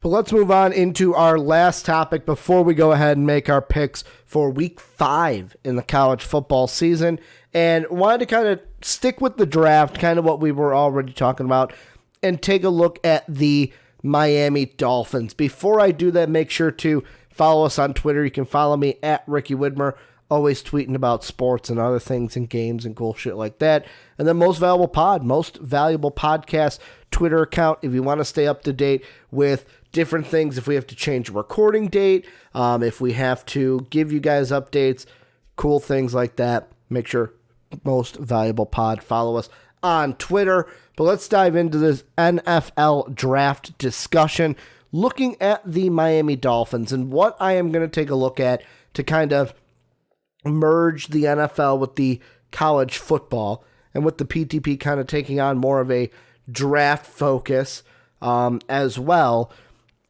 But let's move on into our last topic before we go ahead and make our picks for week 5 in the college football season. And wanted to kind of stick with the draft, kind of what we were already talking about, and take a look at the Miami Dolphins. Before I do that, make sure to follow us on Twitter. You can follow me at Ricky Widmer, always tweeting about sports and other things and games and cool shit like that. And then most valuable podcast Twitter account if you want to stay up to date with different things. If we have to change a recording date, if we have to give you guys updates, cool things like that, make sure most valuable pod, follow us on Twitter. But let's dive into this NFL draft discussion, looking at the Miami Dolphins and what I am going to take a look at to kind of merge the NFL with the college football, and with the PTP kind of taking on more of a draft focus as well,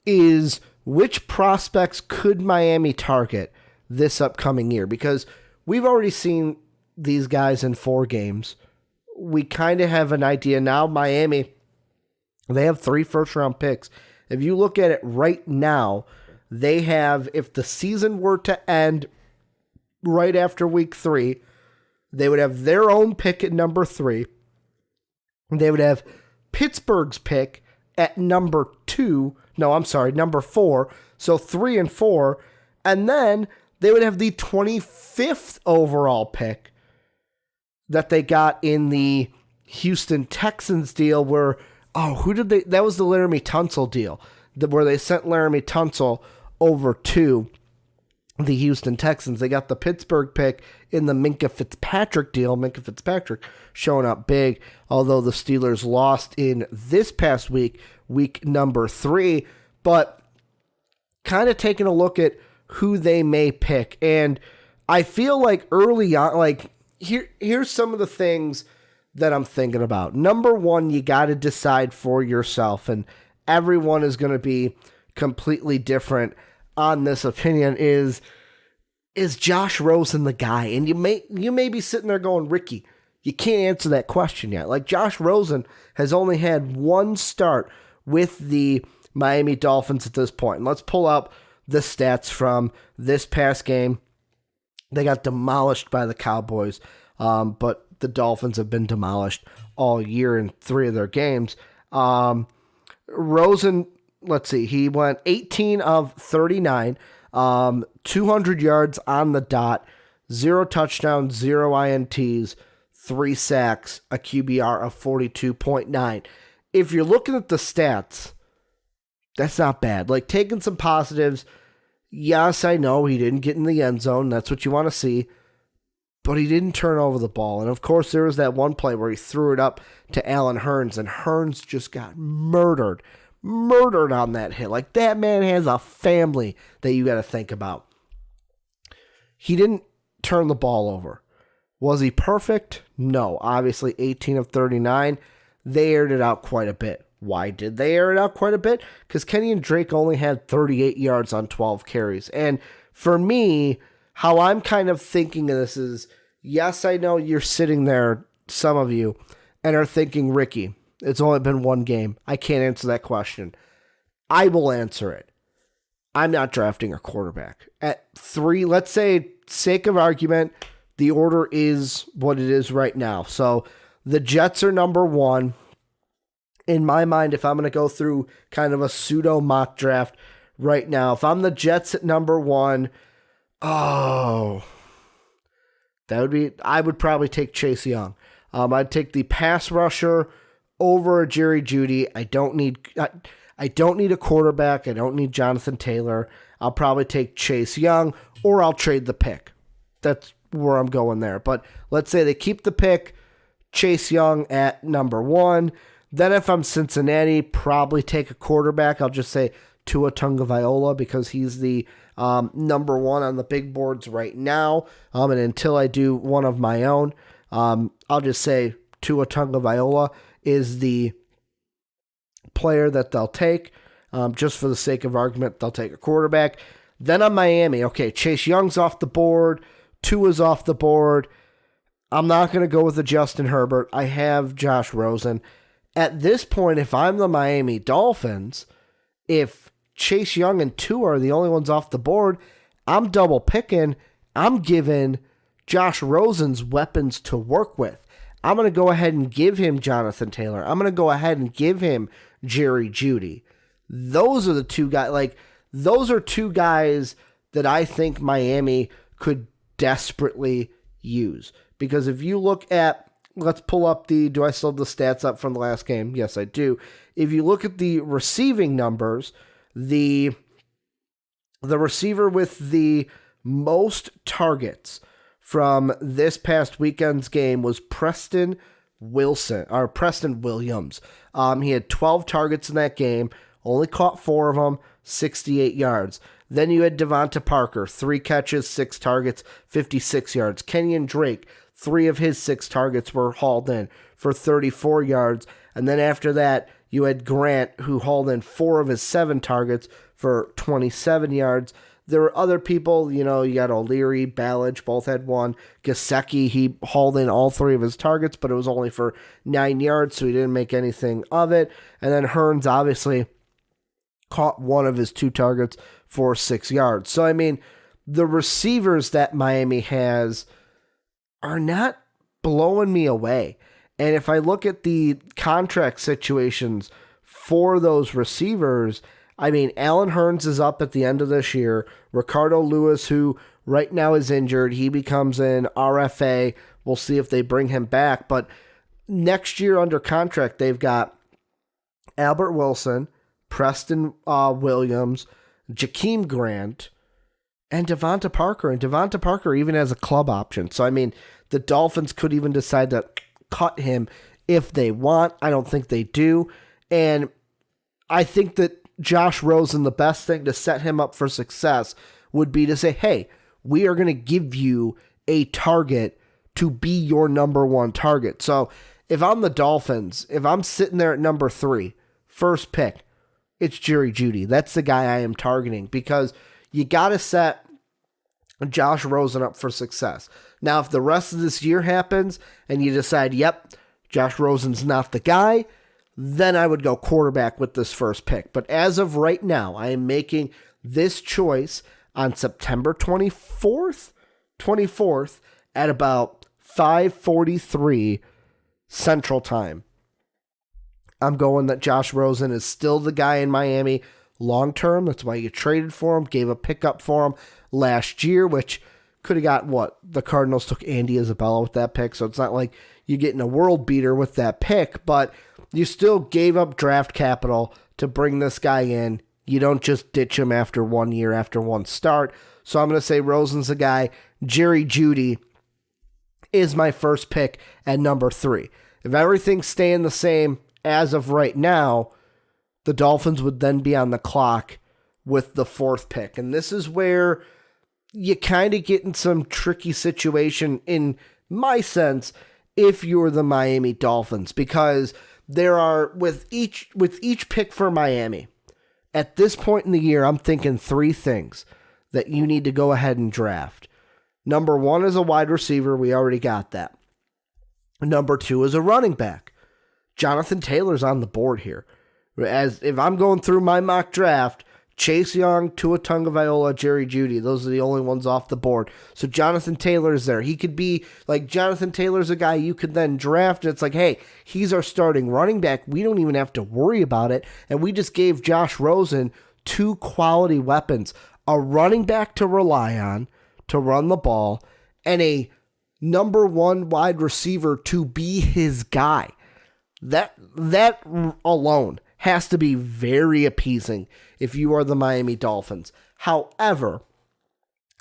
is which prospects could Miami target this upcoming year? Because we've already seen these guys in 4 games. We kind of have an idea now. Miami, they have 3 first-round picks. If you look at it right now, they have, if the season were to end right after week 3, they would have their own pick at number 3. They would have Pittsburgh's pick at number 4. So 3 and 4. And then they would have the 25th overall pick that they got in the Houston Texans deal where, that was the Laramie Tunsil deal, where they sent Laramie Tunsil over to the Houston Texans. They got the Pittsburgh pick in the Minkah Fitzpatrick deal. Minkah Fitzpatrick showing up big, although the Steelers lost in this past week number 3. But kind of taking a look at who they may pick. And I feel like early on, here's some of the things that I'm thinking about. Number 1, you got to decide for yourself, and everyone is going to be completely different on this opinion. Is Josh Rosen the guy? And you may be sitting there going, Ricky, you can't answer that question yet. Like, Josh Rosen has only had 1 start with the Miami Dolphins at this point. And let's pull up the stats from this past game. They got demolished by the Cowboys, but the Dolphins have been demolished all year in 3 of their games. Rosen, let's see, he went 18 of 39, 200 yards on the dot, 0 touchdowns, 0 INTs, 3 sacks, a QBR of 42.9. If you're looking at the stats, that's not bad. Like, taking some positives, yes, I know he didn't get in the end zone. That's what you want to see. But he didn't turn over the ball. And, of course, there was that one play where he threw it up to Allen Hurns, and Hurns just got murdered on that hit. Like, that man has a family that you got to think about. He didn't turn the ball over. Was he perfect? No. Obviously, 18 of 39. They aired it out quite a bit. Why did they air it out quite a bit? Because Kenny and Drake only had 38 yards on 12 carries. And for me, how I'm kind of thinking of this is, yes, I know you're sitting there, some of you, and are thinking, Ricky, it's only been 1 game. I can't answer that question. I will answer it. I'm not drafting a quarterback. At 3, let's say, sake of argument, the order is what it is right now. So the Jets are number 1. In my mind, if I'm going to go through kind of a pseudo mock draft right now, if I'm the Jets at number 1, I would probably take Chase Young. I'd take the pass rusher over Jerry Jeudy. I don't need a quarterback. I don't need Jonathan Taylor. I'll probably take Chase Young, or I'll trade the pick. That's where I'm going there. But let's say they keep the pick, Chase Young at number 1. Then if I'm Cincinnati, probably take a quarterback. I'll just say Tua Tagovailoa because he's the number 1 on the big boards right now. And until I do one of my own, I'll just say Tua Tagovailoa is the player that they'll take. Just for the sake of argument, they'll take a quarterback. Then on Miami, okay, Chase Young's off the board. Tua's off the board. I'm not going to go with the Justin Herbert. I have Josh Rosen. At this point, if I'm the Miami Dolphins, if Chase Young and Tua are the only ones off the board, I'm double picking. I'm giving Josh Rosen's weapons to work with. I'm going to go ahead and give him Jonathan Taylor. I'm going to go ahead and give him Jerry Jeudy. Those are the two guys. Those are two guys that I think Miami could desperately use. Because if you look at, let's pull up do I still have the stats up from the last game? Yes, I do. If you look at the receiving numbers, the receiver with the most targets from this past weekend's game was Preston Williams. He had 12 targets in that game, only caught 4 of them, 68 yards. Then you had Devonta Parker, 3 catches, 6 targets, 56 yards. Kenyon Drake, 3 of his 6 targets were hauled in for 34 yards. And then after that, you had Grant, who hauled in 4 of his 7 targets for 27 yards. There were other people, you got O'Leary, Ballage, both had 1. Gesicki, he hauled in all 3 of his targets, but it was only for 9 yards, so he didn't make anything of it. And then Hearns obviously caught 1 of his 2 targets for 6 yards. So, the receivers that Miami has are not blowing me away. And if I look at the contract situations for those receivers, Allen Hearns is up at the end of this year. Ricardo Lewis, who right now is injured, he becomes an RFA. We'll see if they bring him back. But next year under contract, they've got Albert Wilson, Preston Williams, Jakeem Grant, and Devonta Parker. And Devonta Parker even has a club option. So, the Dolphins could even decide to cut him if they want. I don't think they do. And I think that Josh Rosen, the best thing to set him up for success would be to say, hey, we are going to give you a target to be your number 1 target. So if I'm the Dolphins, if I'm sitting there at number 3, first pick, it's Jerry Jeudy. That's the guy I am targeting because you got to set Josh Rosen up for success. Now, if the rest of this year happens and you decide, yep, Josh Rosen's not the guy, then I would go quarterback with this first pick. But as of right now, I am making this choice on September 24th at about 5:43 Central Time. I'm going that Josh Rosen is still the guy in Miami long term. That's why you traded for him, gave a pickup for him last year, which could have got what? The Cardinals took Andy Isabella with that pick, so it's not like you're getting a world beater with that pick, but you still gave up draft capital to bring this guy in. You don't just ditch him after 1 year, after 1 start. So I'm going to say Rosen's the guy. Jerry Jeudy is my first pick at number 3. If everything's staying the same as of right now, the Dolphins would then be on the clock with the 4th pick. And this is where you kind of get in some tricky situation, in my sense, if you're the Miami Dolphins, because there are, with each pick for Miami, at this point in the year, I'm thinking 3 things that you need to go ahead and draft. Number 1 is a wide receiver. We already got that. Number 2 is a running back. Jonathan Taylor's on the board here. As if I'm going through my mock draft, Chase Young, Tua Tagovailoa, Jerry Jeudy, those are the only ones off the board. So Jonathan Taylor is there. He could be like, Jonathan Taylor's a guy you could then draft. It's like, hey, he's our starting running back. We don't even have to worry about it. And we just gave Josh Rosen 2 quality weapons, a running back to rely on to run the ball, and a number 1 wide receiver to be his guy. That alone has to be very appeasing if you are the Miami Dolphins. However,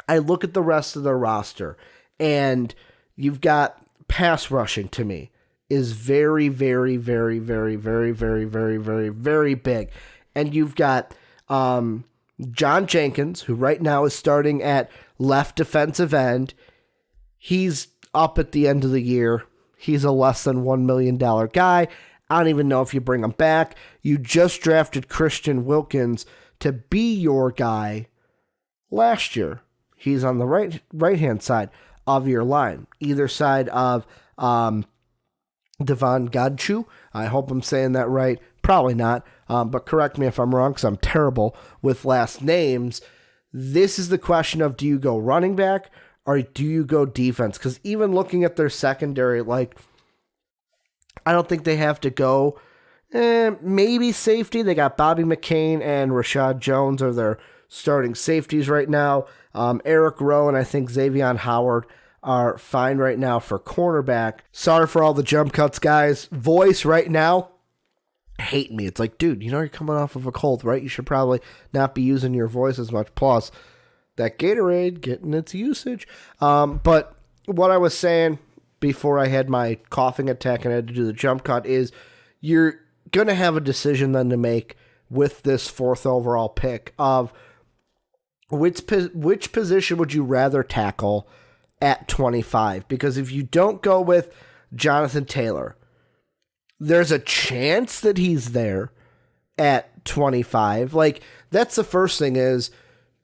I look at the rest of their roster, and you've got pass rushing to me is very, very, very, very, very, very, very, very, very big. And you've got John Jenkins, who right now is starting at left defensive end. He's up at the end of the year. He's a less than $1 million guy. I don't even know if you bring him back. You just drafted Christian Wilkins to be your guy last year. He's on the right-hand side of your line, either side of Devon Godchaux. I hope I'm saying that right. Probably not. but correct me if I'm wrong because I'm terrible with last names. This is the question of, do you go running back or do you go defense? Because even looking at their secondary, like, I don't think they have to go maybe safety. They got Bobby McCain and Rashad Jones are their starting safeties right now. Eric Rowe and I think Xavier Howard are fine right now for cornerback. Sorry for all the jump cuts, guys. Voice right now, hate me. It's like, dude, you're coming off of a cold, right? You should probably not be using your voice as much. Plus, that Gatorade getting its usage. But what I was saying before I had my coughing attack and I had to do the jump cut is you're going to have a decision then to make with this 4th overall pick of which position would you rather tackle at 25? Because if you don't go with Jonathan Taylor, there's a chance that he's there at 25. Like, that's the first thing is,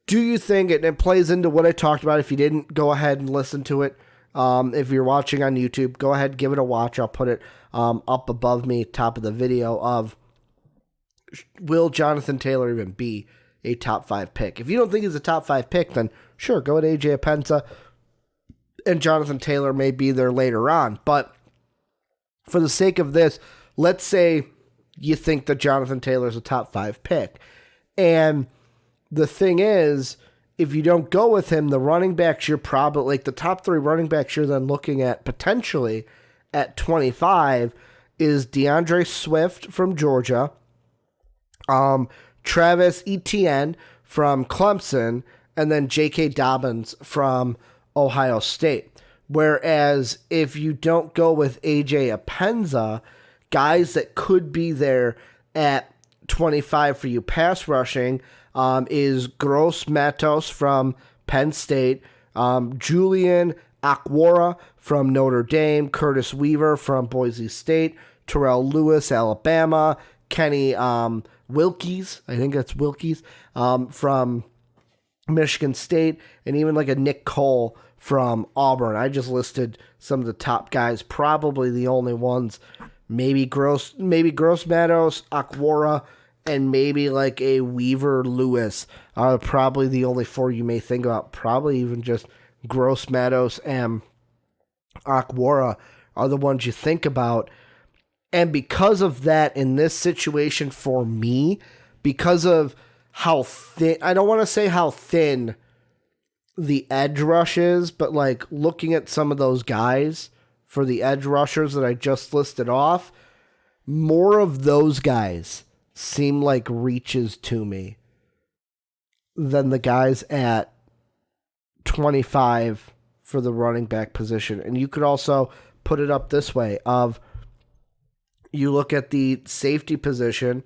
do you think, and it plays into what I talked about, if you didn't, go ahead and listen to it. If you're watching on YouTube, go ahead, give it a watch. I'll put it up above me, top of the video, of will Jonathan Taylor even be a top 5 pick? If you don't think he's a top 5 pick, then sure, go with AJ Epensa, and Jonathan Taylor may be there later on. But for the sake of this, let's say you think that Jonathan Taylor is a top 5 pick. And the thing is, if you don't go with him, the running backs you're probably, like the top 3 running backs you're then looking at potentially at 25 is DeAndre Swift from Georgia, Travis Etienne from Clemson, and then J.K. Dobbins from Ohio State. Whereas if you don't go with A.J. Epensa, guys that could be there at 25 for you pass rushing is Gross-Matos from Penn State, Julian Akwara from Notre Dame, Curtis Weaver from Boise State, Terrell Lewis, Alabama, Kenny Wilkes, I think that's Wilkes, from Michigan State, and even like a Nick Cole from Auburn. I just listed some of the top guys, probably the only ones, maybe Gross-Matos, Akwara, and maybe like a Weaver Lewis are probably the only 4 you may think about. Probably even just Gross-Matos and Akwara are the ones you think about. And because of that, in this situation for me, because of how thin, I don't want to say how thin the edge rush is, but like looking at some of those guys for the edge rushers that I just listed off, more of those guys seem like reaches to me than the guys at 25 for the running back position. And you could also put it up this way of, you look at the safety position,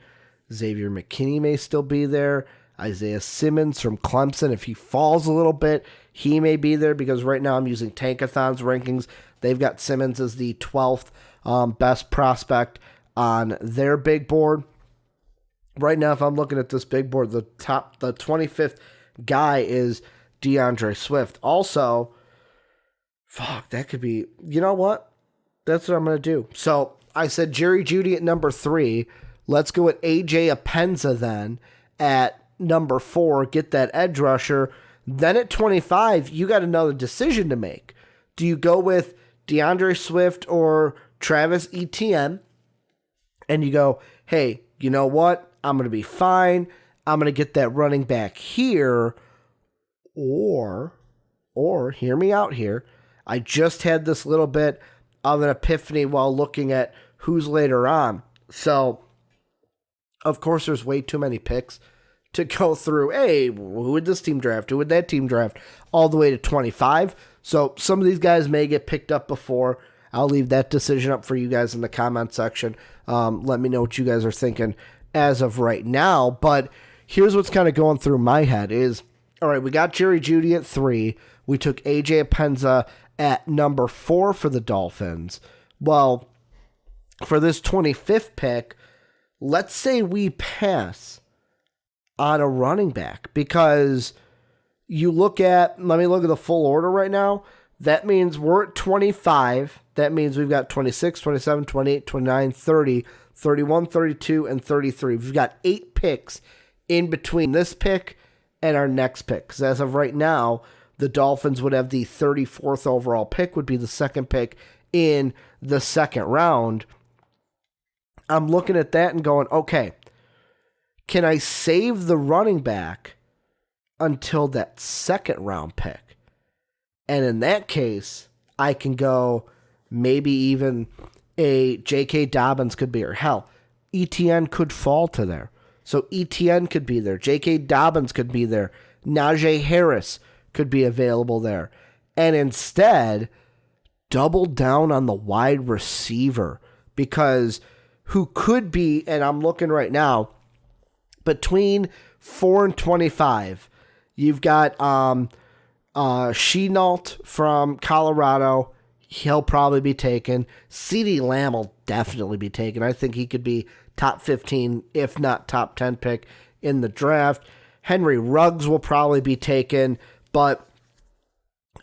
Xavier McKinney may still be there. Isaiah Simmons from Clemson, if he falls a little bit, he may be there, because right now I'm using Tankathon's rankings. They've got Simmons as the 12th best prospect on their big board. Right now, if I'm looking at this big board, the 25th guy is DeAndre Swift. Also, that could be, you know what? That's what I'm going to do. So I said Jerry Jeudy at number 3. Let's go with AJ Epensa then at number 4. Get that edge rusher. Then at 25, you got another decision to make. Do you go with DeAndre Swift or Travis Etienne? And you go, hey, you know what? I'm going to be fine. I'm going to get that running back here. Or hear me out here. I just had this little bit of an epiphany while looking at who's later on. So, of course, there's way too many picks to go through. Hey, who would this team draft? Who would that team draft? All the way to 25. So some of these guys may get picked up before. I'll leave that decision up for you guys in the comment section. Let me know what you guys are thinking as of right now. But here's what's kind of going through my head is, all right, we got Jerry Jeudy at 3. We took AJ Epensa at number 4 for the Dolphins. Well, for this 25th pick, let's say we pass on a running back, because let me look at the full order right now. That means we're at 25 That means we've got 26, 27, 28, 29, 30, 31, 32, and 33. We've got 8 picks in between this pick and our next pick. Because as of right now, the Dolphins would have the 34th overall pick, would be the second pick in the second round. I'm looking at that and going, okay, can I save the running back until that second round pick? And in that case, I can go maybe even a J.K. Dobbins could be, or hell, ETN could fall to there. So ETN could be there. J.K. Dobbins could be there. Najee Harris could be available there. And instead, double down on the wide receiver, because who could be, and I'm looking right now, between 4 and 25, you've got Shenault from Colorado. He'll probably be taken. CeeDee Lamb will definitely be taken. I think he could be top 15, if not top 10 pick in the draft. Henry Ruggs will probably be taken, but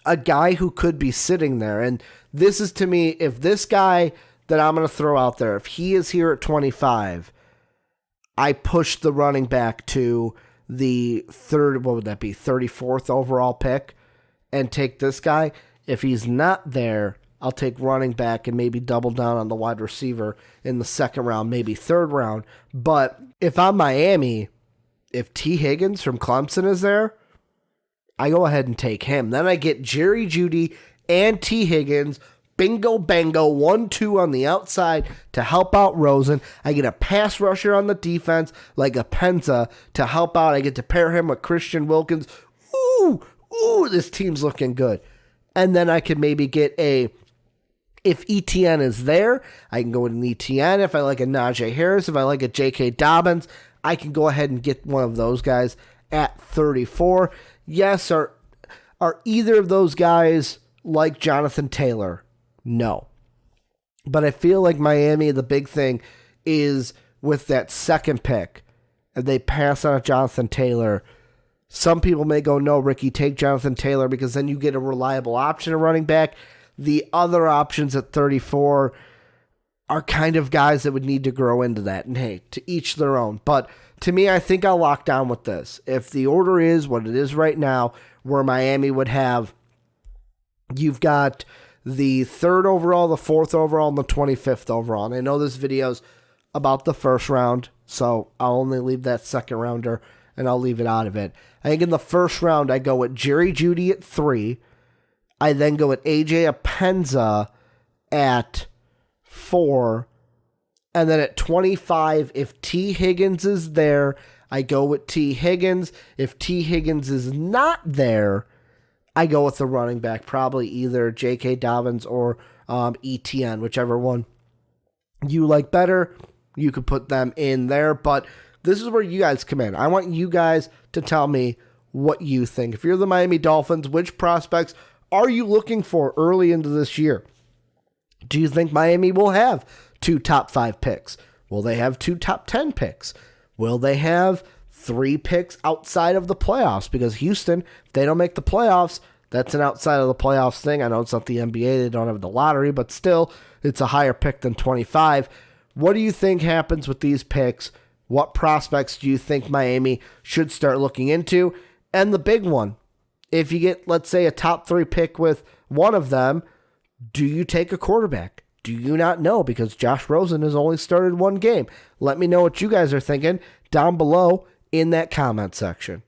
a guy who could be sitting there, and this is to me, if this guy that I'm going to throw out there, if he is here at 25, I push the running back to the third, what would that be, 34th overall pick, and take this guy. If he's not there, I'll take running back and maybe double down on the wide receiver in the second round, maybe third round. But if I'm Miami, if T. Higgins from Clemson is there, I go ahead and take him. Then I get Jerry Jeudy and T. Higgins, bingo bango, 1-2 on the outside to help out Rosen. I get a pass rusher on the defense like a Penza to help out. I get to pair him with Christian Wilkins. Ooh, this team's looking good. And then I could maybe get if ETN is there, I can go with an ETN. If I like a Najee Harris, if I like a J.K. Dobbins, I can go ahead and get one of those guys at 34. Yes, are either of those guys like Jonathan Taylor? No. But I feel like Miami, the big thing is with that second pick, and they pass on Jonathan Taylor. Some people may go, no, Ricky, take Jonathan Taylor because then you get a reliable option of running back. The other options at 34 are kind of guys that would need to grow into that. And hey, to each their own. But to me, I think I'll lock down with this. If the order is what it is right now, where Miami would have, you've got the 3rd overall, the 4th overall, and the 25th overall. And I know this video's about the first round, so I'll only leave that second rounder, and I'll leave it out of it. I think in the first round, I go with Jerry Jeudy at 3. I then go with A.J. Apenza at 4. And then at 25, if T. Higgins is there, I go with T. Higgins. If T. Higgins is not there, I go with the running back, probably either J.K. Dobbins or ETN, whichever one you like better. You could put them in there, but this is where you guys come in. I want you guys to tell me what you think. If you're the Miami Dolphins, which prospects are you looking for early into this year? Do you think Miami will have 2 top 5 picks? Will they have 2 top 10 picks? Will they have 3 picks outside of the playoffs? Because Houston, if they don't make the playoffs, that's an outside of the playoffs thing. I know it's not the NBA, they don't have the lottery, but still, it's a higher pick than 25. What do you think happens with these picks? What prospects do you think Miami should start looking into? And the big one, if you get, let's say, a top 3 pick with one of them, do you take a quarterback? Do you not know? Because Josh Rosen has only started 1 game. Let me know what you guys are thinking down below in that comment section.